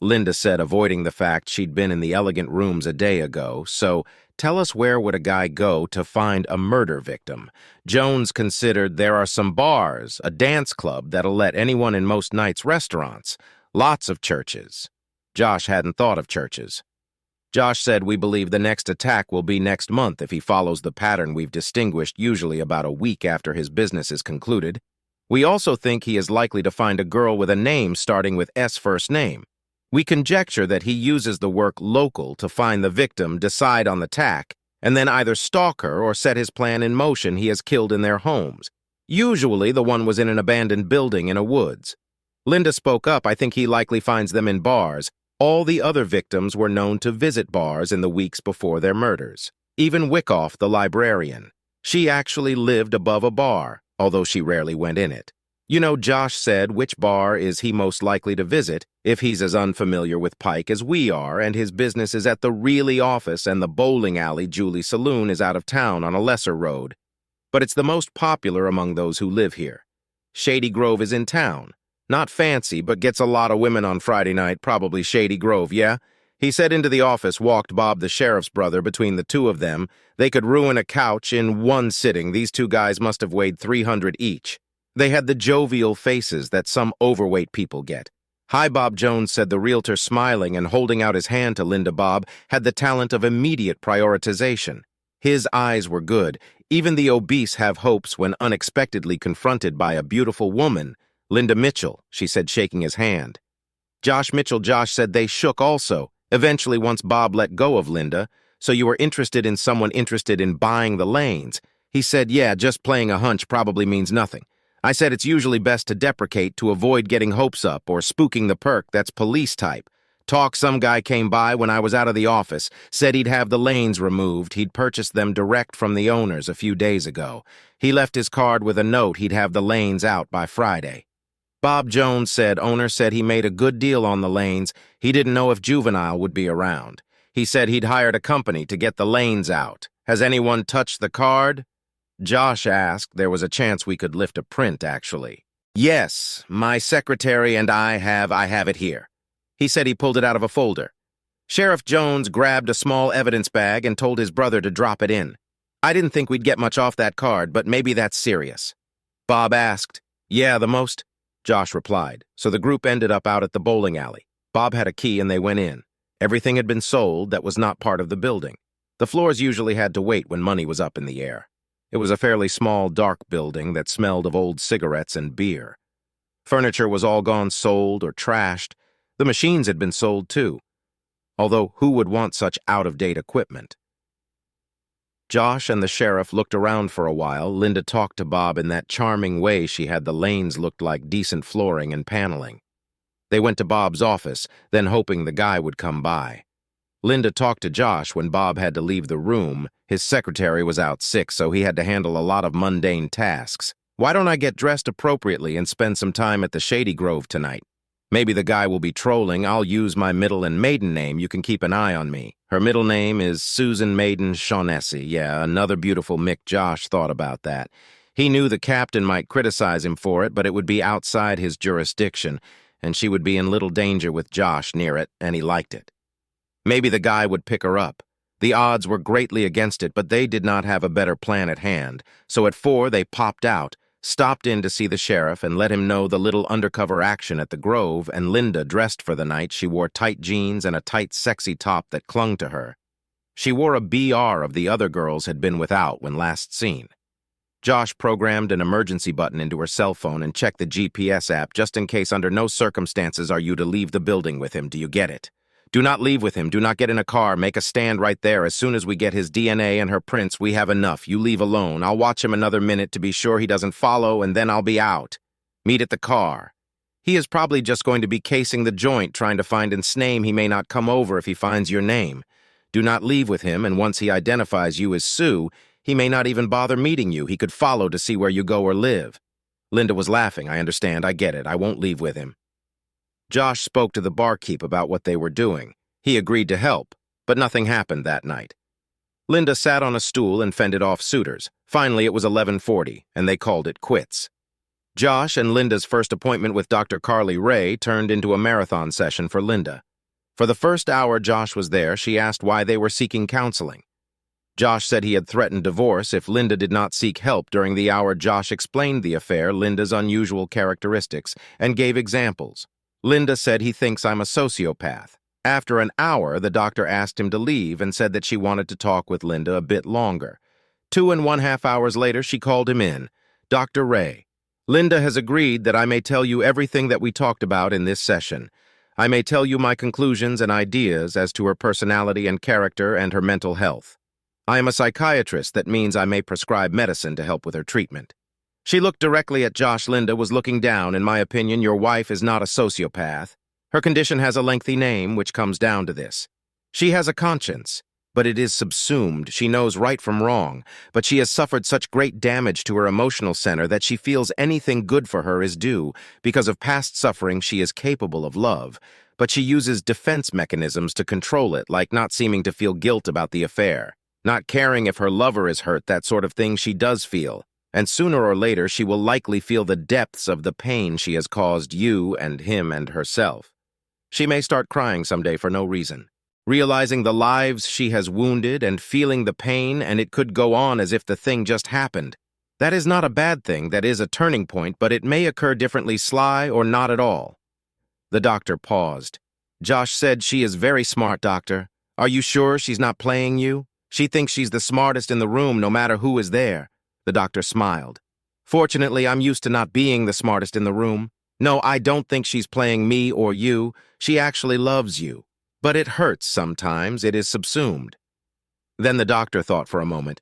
Linda said, avoiding the fact she'd been in the elegant rooms a day ago, so tell us where would a guy go to find a murder victim? Jones considered there are some bars, a dance club that'll let anyone in most nights' restaurants, lots of churches. Josh hadn't thought of churches. Josh said we believe the next attack will be next month if he follows the pattern we've distinguished, usually about a week after his business is concluded. We also think he is likely to find a girl with a name starting with S first name. We conjecture that he uses the work local to find the victim, decide on the tack, and then either stalk her or set his plan in motion he has killed in their homes. Usually the one was in an abandoned building in a woods. Linda spoke up. I think he likely finds them in bars. All the other victims were known to visit bars in the weeks before their murders. Even Wyckoff, the librarian. She actually lived above a bar, although she rarely went in it. You know, Josh said which bar is he most likely to visit if he's as unfamiliar with Pike as we are and his business is at the Reilly office and the bowling alley Julie Saloon is out of town on a lesser road. But it's the most popular among those who live here. Shady Grove is in town. Not fancy, but gets a lot of women on Friday night, probably Shady Grove, yeah? He said into the office, walked Bob the sheriff's brother. Between the two of them, they could ruin a couch in one sitting. These two guys must have weighed 300 each. They had the jovial faces that some overweight people get. Hi, Bob Jones, said the realtor, smiling and holding out his hand to Linda. Bob had the talent of immediate prioritization. His eyes were good. Even the obese have hopes when unexpectedly confronted by a beautiful woman. Linda Mitchell, she said, shaking his hand. Josh Mitchell. Josh said they shook also. Eventually, once Bob let go of Linda, so you were interested in someone interested in buying the lanes. He said, yeah, just playing a hunch probably means nothing. I said it's usually best to deprecate to avoid getting hopes up or spooking the perk. That's police type. Talk, some guy came by when I was out of the office, said he'd have the lanes removed. He'd purchased them direct from the owners a few days ago. He left his card with a note he'd have the lanes out by Friday. Bob Jones said owner said he made a good deal on the lanes. He didn't know if Juvenile would be around. He said he'd hired a company to get the lanes out. Has anyone touched the card? Josh asked. There was a chance we could lift a print, actually. Yes, my secretary and I have it here. He said he pulled it out of a folder. Sheriff Jones grabbed a small evidence bag and told his brother to drop it in. I didn't think we'd get much off that card, but maybe that's serious. Bob asked. Yeah, the most, Josh replied. So the group ended up out at the bowling alley. Bob had a key and they went in. Everything had been sold that was not part of the building. The floors usually had to wait when money was up in the air. It was a fairly small, dark building that smelled of old cigarettes and beer. Furniture was all gone, sold or trashed. The machines had been sold too. Although who would want such out-of-date equipment? Josh and the sheriff looked around for a while. Linda talked to Bob in that charming way she had. The lanes looked like decent flooring and paneling. They went to Bob's office, then hoping the guy would come by. Linda talked to Josh when Bob had to leave the room. His secretary was out sick, so he had to handle a lot of mundane tasks. Why don't I get dressed appropriately and spend some time at the Shady Grove tonight? Maybe the guy will be trolling. I'll use my middle and maiden name. You can keep an eye on me. Her middle name is Susan Maiden Shaughnessy. Yeah, another beautiful Mick. Josh thought about that. He knew the captain might criticize him for it, but it would be outside his jurisdiction, and she would be in little danger with Josh near it, and he liked it. Maybe the guy would pick her up. The odds were greatly against it, but they did not have a better plan at hand. So at 4, they popped out, stopped in to see the sheriff, and let him know the little undercover action at the Grove, and Linda dressed for the night. She wore tight jeans and a tight, sexy top that clung to her. She wore a BR of the other girls had been without when last seen. Josh programmed an emergency button into her cell phone and checked the GPS app just in case under no circumstances are you to leave the building with him. Do you get it? Do not leave with him. Do not get in a car. Make a stand right there. As soon as we get his DNA and her prints, we have enough. You leave alone. I'll watch him another minute to be sure he doesn't follow, and then I'll be out. Meet at the car. He is probably just going to be casing the joint, trying to find its name. He may not come over if he finds your name. Do not leave with him, and once he identifies you as Sue, he may not even bother meeting you. He could follow to see where you go or live. Linda was laughing. I understand. I get it. I won't leave with him. Josh spoke to the barkeep about what they were doing. He agreed to help, but nothing happened that night. Linda sat on a stool and fended off suitors. Finally, it was 11:40, and they called it quits. Josh and Linda's first appointment with Dr. Carly Ray turned into a marathon session for Linda. For the first hour Josh was there, she asked why they were seeking counseling. Josh said he had threatened divorce if Linda did not seek help. During the hour, Josh explained the affair, Linda's unusual characteristics, and gave examples. Linda said he thinks I'm a sociopath. After an hour, the doctor asked him to leave and said that she wanted to talk with Linda a bit longer. 2.5 hours later, she called him in. Dr. Ray, Linda has agreed that I may tell you everything that we talked about in this session. I may tell you my conclusions and ideas as to her personality and character and her mental health. I am a psychiatrist. That means I may prescribe medicine to help with her treatment. She looked directly at Josh. Linda was looking down. In my opinion, your wife is not a sociopath. Her condition has a lengthy name, which comes down to this. She has a conscience, but it is subsumed. She knows right from wrong, but she has suffered such great damage to her emotional center that she feels anything good for her is due. Because of past suffering, she is capable of love, but she uses defense mechanisms to control it, like not seeming to feel guilt about the affair, not caring if her lover is hurt, that sort of thing she does feel. And sooner or later, she will likely feel the depths of the pain she has caused you and him and herself. She may start crying someday for no reason, realizing the lives she has wounded and feeling the pain, and it could go on as if the thing just happened. That is not a bad thing. That is a turning point, but it may occur differently, sly or not at all. The doctor paused. Josh said, she is very smart, doctor. Are you sure she's not playing you? She thinks she's the smartest in the room, no matter who is there. The doctor smiled. Fortunately, I'm used to not being the smartest in the room. No, I don't think she's playing me or you. She actually loves you. But it hurts sometimes. It is subsumed. Then the doctor thought for a moment.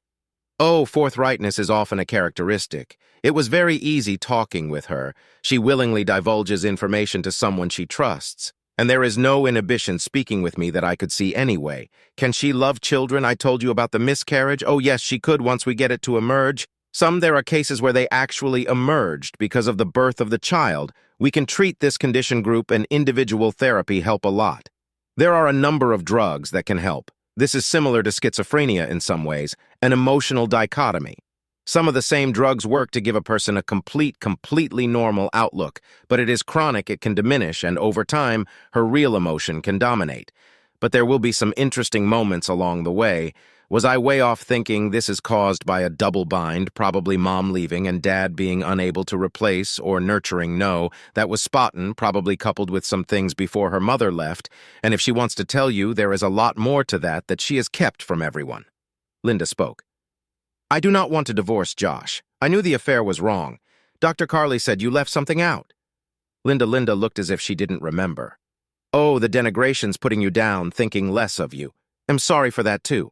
Oh, forthrightness is often a characteristic. It was very easy talking with her. She willingly divulges information to someone she trusts. And there is no inhibition speaking with me that I could see anyway. Can she love children? I told you about the miscarriage. Oh, yes, she could once we get it to emerge. There are cases where they actually emerged because of the birth of the child. We can treat this condition group, and individual therapy help a lot. There are a number of drugs that can help. This is similar to schizophrenia in some ways, an emotional dichotomy. Some of the same drugs work to give a person a completely normal outlook, but it is chronic, it can diminish, and over time, her real emotion can dominate. But there will be some interesting moments along the way. Was I way off thinking this is caused by a double bind, probably mom leaving and dad being unable to replace or nurturing? No, that was spottin', probably coupled with some things before her mother left, and if she wants to tell you, there is a lot more to that she has kept from everyone. Linda spoke. I do not want to divorce Josh. I knew the affair was wrong. Dr. Carly said you left something out. Linda looked as if she didn't remember. Oh, the denigration's putting you down, thinking less of you. I'm sorry for that too.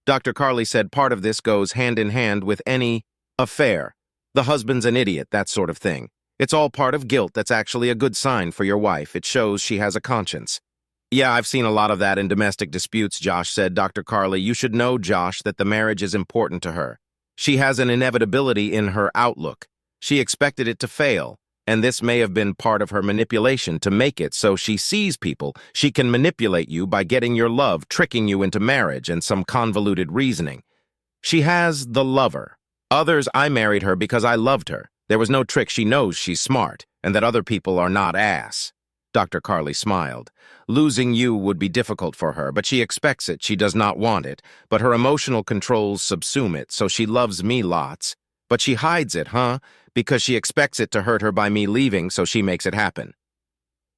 Dr. Carly said part of this goes hand in hand with any affair. The husband's an idiot, that sort of thing. It's all part of guilt. That's actually a good sign for your wife. It shows she has a conscience. Yeah, I've seen a lot of that in domestic disputes, Josh said. Dr. Carly, you should know, Josh, that the marriage is important to her. She has an inevitability in her outlook. She expected it to fail, and this may have been part of her manipulation to make it so she sees people. She can manipulate you by getting your love, tricking you into marriage and some convoluted reasoning. She has the lover. Others, I married her because I loved her. There was no trick. She knows she's smart and that other people are not ass. Dr. Carly smiled. Losing you would be difficult for her, but she expects it. She does not want it, but her emotional controls subsume it, so she loves me lots. But she hides it, huh? Because she expects it to hurt her by me leaving, so she makes it happen.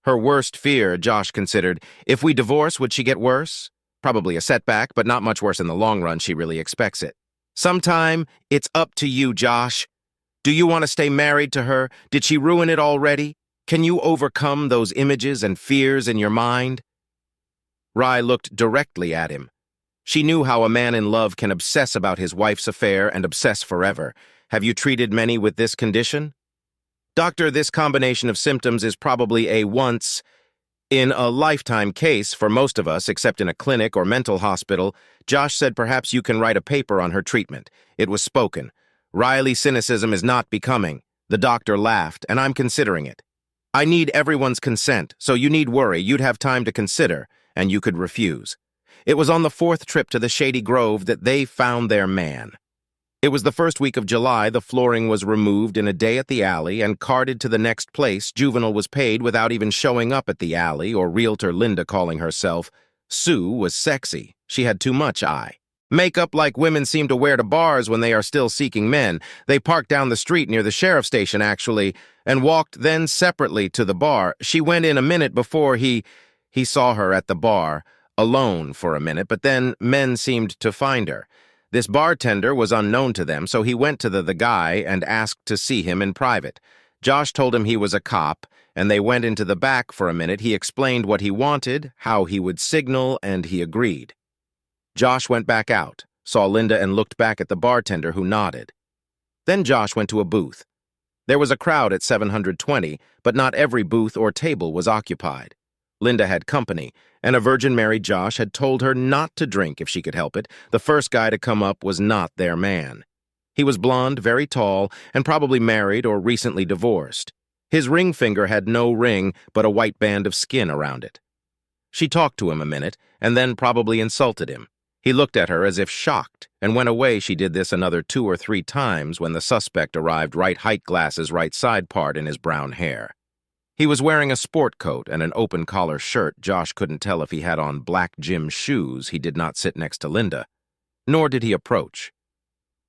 Her worst fear, Josh considered, if we divorce, would she get worse? Probably a setback, but not much worse in the long run. She really expects it. Sometime, it's up to you, Josh. Do you want to stay married to her? Did she ruin it already? Can you overcome those images and fears in your mind? Rye looked directly at him. She knew how a man in love can obsess about his wife's affair and obsess forever. Have you treated many with this condition? Doctor, this combination of symptoms is probably a once-in-a-lifetime case for most of us, except in a clinic or mental hospital. Josh said perhaps you can write a paper on her treatment. It was spoken. Riley's cynicism is not becoming. The doctor laughed, and I'm considering it. I need everyone's consent, so you need worry. You'd have time to consider, and you could refuse. It was on the 4th trip to the Shady Grove that they found their man. It was the first week of July. The flooring was removed in a day at the alley and carted to the next place. Juvenile was paid without even showing up at the alley, or realtor Linda calling herself. Sue was sexy. She had too much eye. Makeup like women seem to wear to bars when they are still seeking men. They parked down the street near the sheriff's station, actually, and walked then separately to the bar. She went in a minute before he saw her at the bar, alone for a minute, but then men seemed to find her. This bartender was unknown to them, so he went to the guy and asked to see him in private. Josh told him he was a cop, and they went into the back for a minute. He explained what he wanted, how he would signal, and he agreed. Josh went back out, saw Linda, and looked back at the bartender, who nodded. Then Josh went to a booth. There was a crowd at 720, but not every booth or table was occupied. Linda had company, and a Virgin Mary Josh had told her not to drink if she could help it. The first guy to come up was not their man. He was blond, very tall, and probably married or recently divorced. His ring finger had no ring, but a white band of skin around it. She talked to him a minute, and then probably insulted him. He looked at her as if shocked, and went away. She did this another 2 or 3 times when the suspect arrived, right height glasses, right side part in his brown hair. He was wearing a sport coat and an open-collar shirt. Josh couldn't tell if he had on black gym shoes. He did not sit next to Linda, nor did he approach.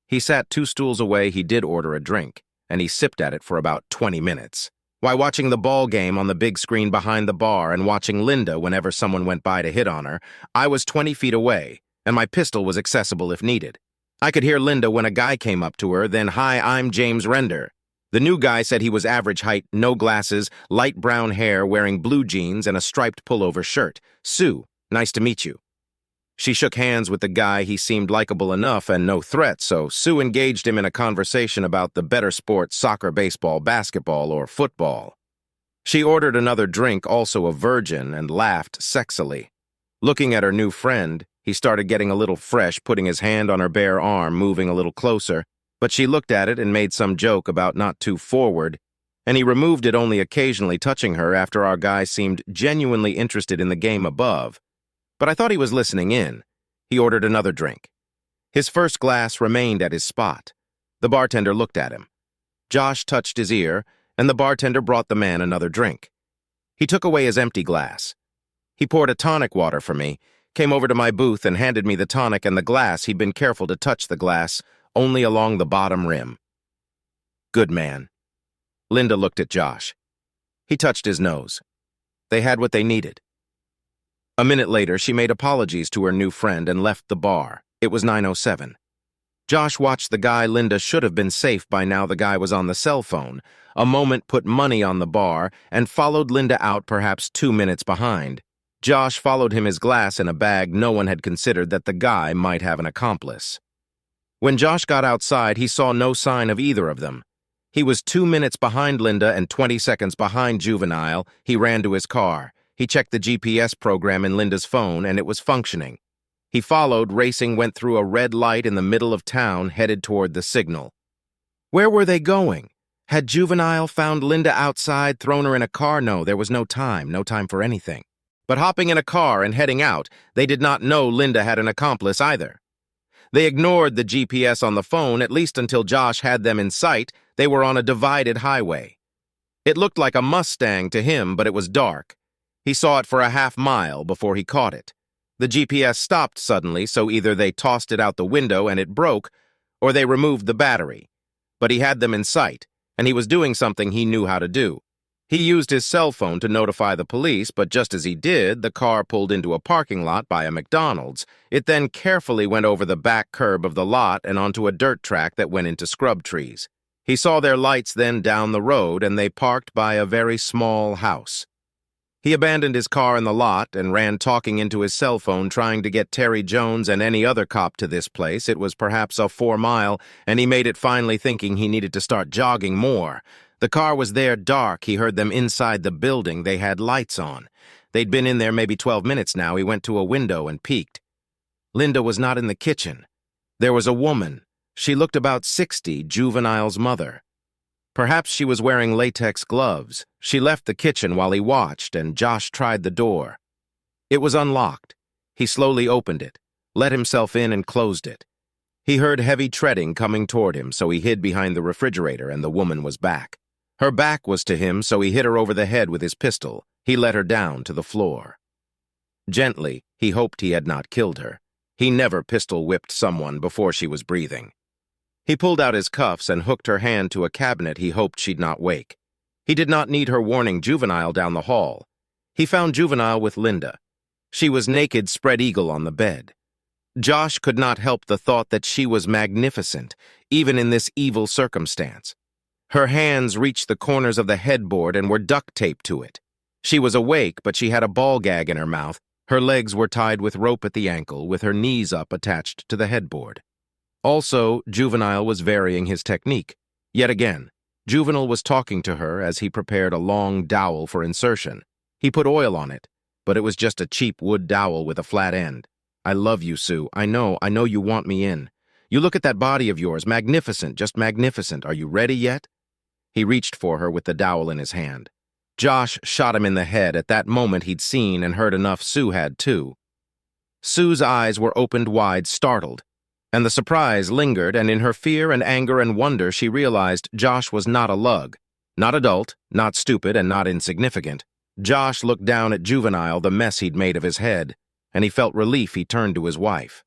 He sat 2 stools away. He did order a drink, and he sipped at it for about 20 minutes, while watching the ball game on the big screen behind the bar and watching Linda whenever someone went by to hit on her. I was 20 feet away, and my pistol was accessible if needed. I could hear Linda when a guy came up to her, then, "Hi, I'm James Render." The new guy said he was average height, no glasses, light brown hair, wearing blue jeans and a striped pullover shirt. "Sue, nice to meet you." She shook hands with the guy. He seemed likable enough and no threat, so Sue engaged him in a conversation about the better sports: soccer, baseball, basketball, or football. She ordered another drink, also a virgin, and laughed sexily. Looking at her new friend, he started getting a little fresh, putting his hand on her bare arm, moving a little closer. But she looked at it and made some joke about not too forward, and he removed it, only occasionally touching her after our guy seemed genuinely interested in the game above. But I thought he was listening in. He ordered another drink. His first glass remained at his spot. The bartender looked at him. Josh touched his ear, and the bartender brought the man another drink. He took away his empty glass. He poured a tonic water for me, came over to my booth and handed me the tonic and the glass. He'd been careful to touch the glass only along the bottom rim. "Good man." Linda looked at Josh. He touched his nose. They had what they needed. A minute later, she made apologies to her new friend and left the bar. It was 9:07. Josh watched the guy. Linda should have been safe by now. The guy was on the cell phone. A moment put money on the bar and followed Linda out, perhaps 2 minutes behind. Josh followed him, his glass in a bag. No one had considered that the guy might have an accomplice. When Josh got outside, he saw no sign of either of them. He was 2 minutes behind Linda and 20 seconds behind Juvenile. He ran to his car. He checked the GPS program in Linda's phone, and it was functioning. He followed, racing, went through a red light in the middle of town, headed toward the signal. Where were they going? Had Juvenile found Linda outside, thrown her in a car? No, there was no time for anything. But hopping in a car and heading out, they did not know Linda had an accomplice either. They ignored the GPS on the phone, at least until Josh had them in sight. They were on a divided highway. It looked like a Mustang to him, but it was dark. He saw it for a half-mile before he caught it. The GPS stopped suddenly, so either they tossed it out the window and it broke, or they removed the battery. But he had them in sight, and he was doing something he knew how to do. He used his cell phone to notify the police, but just as he did, the car pulled into a parking lot by a McDonald's. It then carefully went over the back curb of the lot and onto a dirt track that went into scrub trees. He saw their lights then down the road, and they parked by a very small house. He abandoned his car in the lot and ran talking into his cell phone, trying to get Terry Jones and any other cop to this place. It was perhaps a 4-mile, and he made it finally, thinking he needed to start jogging more. The car was there dark. He heard them inside the building. They had lights on. They'd been in there maybe 12 minutes now. He went to a window and peeked. Linda was not in the kitchen. There was a woman. She looked about 60, Juvenile's mother. Perhaps she was wearing latex gloves. She left the kitchen while he watched, and Josh tried the door. It was unlocked. He slowly opened it, let himself in, and closed it. He heard heavy treading coming toward him, so he hid behind the refrigerator, and the woman was back. Her back was to him, so he hit her over the head with his pistol. He let her down to the floor. Gently, he hoped he had not killed her. He never pistol-whipped someone before she was breathing. He pulled out his cuffs and hooked her hand to a cabinet he hoped she'd not wake. He did not need her warning Juvenile down the hall. He found Juvenile with Linda. She was naked, spread-eagle on the bed. Josh could not help the thought that she was magnificent, even in this evil circumstance. Her hands reached the corners of the headboard and were duct-taped to it. She was awake, but she had a ball gag in her mouth. Her legs were tied with rope at the ankle, with her knees up attached to the headboard. Also, Juvenile was varying his technique. Yet again, Juvenile was talking to her as he prepared a long dowel for insertion. He put oil on it, but it was just a cheap wood dowel with a flat end. "I love you, Sue. I know you want me in. You look at that body of yours, magnificent, just magnificent. Are you ready yet?" He reached for her with the dowel in his hand. Josh shot him in the head. At that moment, he'd seen and heard enough. Sue had too. Sue's eyes were opened wide, startled, and the surprise lingered, and in her fear and anger and wonder, she realized Josh was not a lug, not adult, not stupid, and not insignificant. Josh looked down at Juvenile, the mess he'd made of his head, and he felt relief. He turned to his wife.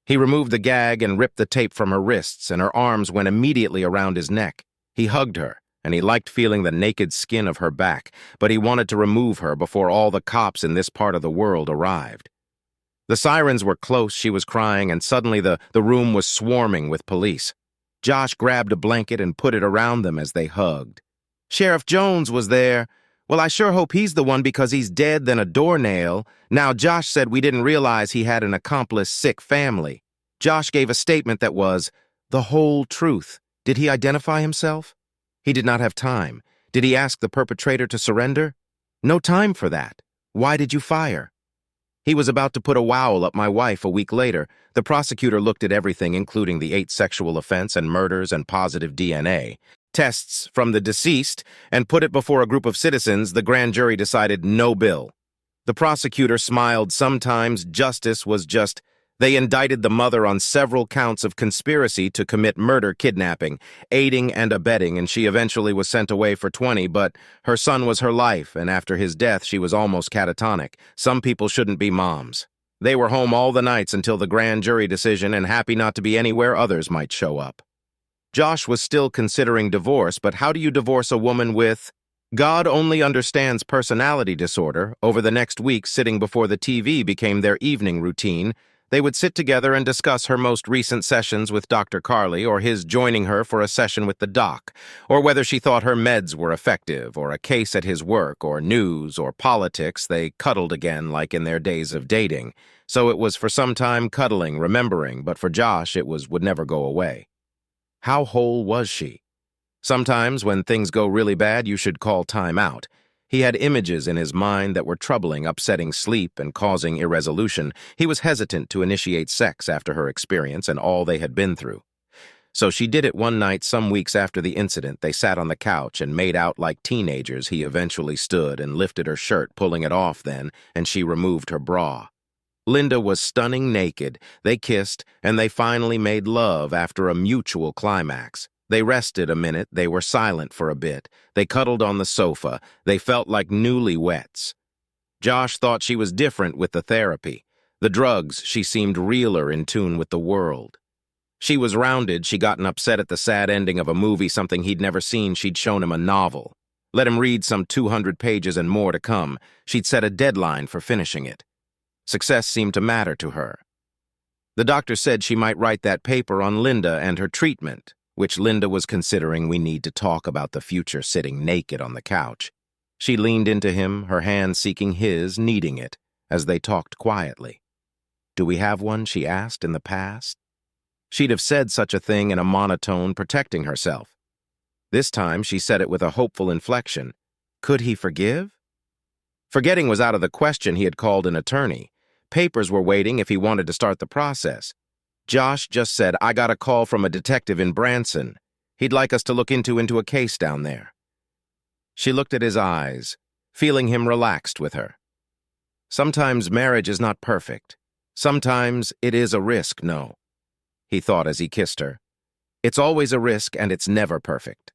He removed the gag and ripped the tape from her wrists, and her arms went immediately around his neck. He hugged her, and he liked feeling the naked skin of her back, but he wanted to remove her before all the cops in this part of the world arrived. The sirens were close, she was crying, and suddenly the room was swarming with police. Josh grabbed a blanket and put it around them as they hugged. "Sheriff Jones was there. Well, I sure hope he's the one, because he's dead than a doornail. Now, Josh said we didn't realize he had an accomplice sick family." Josh gave a statement that was the whole truth. Did he identify himself? He did not have time. Did he ask the perpetrator to surrender? No time for that. Why did you fire? He was about to put a wowel up my wife a week later. The prosecutor looked at everything, including the 8 sexual offense and murders and positive DNA tests from the deceased, and put it before a group of citizens. The grand jury decided no bill. The prosecutor smiled. Sometimes justice was just... They indicted the mother on several counts of conspiracy to commit murder, kidnapping, aiding and abetting, and she eventually was sent away for 20, but her son was her life, and after his death she was almost catatonic. Some people shouldn't be moms. They were home all the nights until the grand jury decision, and happy not to be anywhere others might show up. Josh was still considering divorce, but how do you divorce a woman with... God only understands personality disorder. Over the next week, sitting before the TV became their evening routine. They would sit together and discuss her most recent sessions with Dr. Carley, or his joining her for a session with the doc, or whether she thought her meds were effective, or a case at his work, or news, or politics. They cuddled again like in their days of dating. So it was for some time cuddling, remembering, but for Josh it would never go away. How whole was she? Sometimes when things go really bad, you should call time out. He had images in his mind that were troubling, upsetting sleep and causing irresolution. He was hesitant to initiate sex after her experience and all they had been through. So she did it one night some weeks after the incident. They sat on the couch and made out like teenagers. He eventually stood and lifted her shirt, pulling it off then, and she removed her bra. Linda was stunning naked. They kissed, and they finally made love after a mutual climax. They rested a minute. They were silent for a bit. They cuddled on the sofa. They felt like newlyweds. Josh thought she was different with the therapy. The drugs, she seemed realer, in tune with the world. She was rounded. She'd gotten upset at the sad ending of a movie, something he'd never seen. She'd shown him a novel. Let him read some 200 pages and more to come. She'd set a deadline for finishing it. Success seemed to matter to her. The doctor said she might write that paper on Linda and her treatment, which Linda was considering. We need to talk about the future sitting naked on the couch. She leaned into him, her hand seeking his, needing it, as they talked quietly. Do we have one, she asked, in the past? She'd have said such a thing in a monotone, protecting herself. This time she said it with a hopeful inflection. Could he forgive? Forgetting was out of the question. He had called an attorney. Papers were waiting if he wanted to start the process. Josh just said, I got a call from a detective in Branson. He'd like us to look into a case down there. She looked at his eyes, feeling him relaxed with her. Sometimes marriage is not perfect. Sometimes it is a risk, no, he thought as he kissed her. It's always a risk and it's never perfect.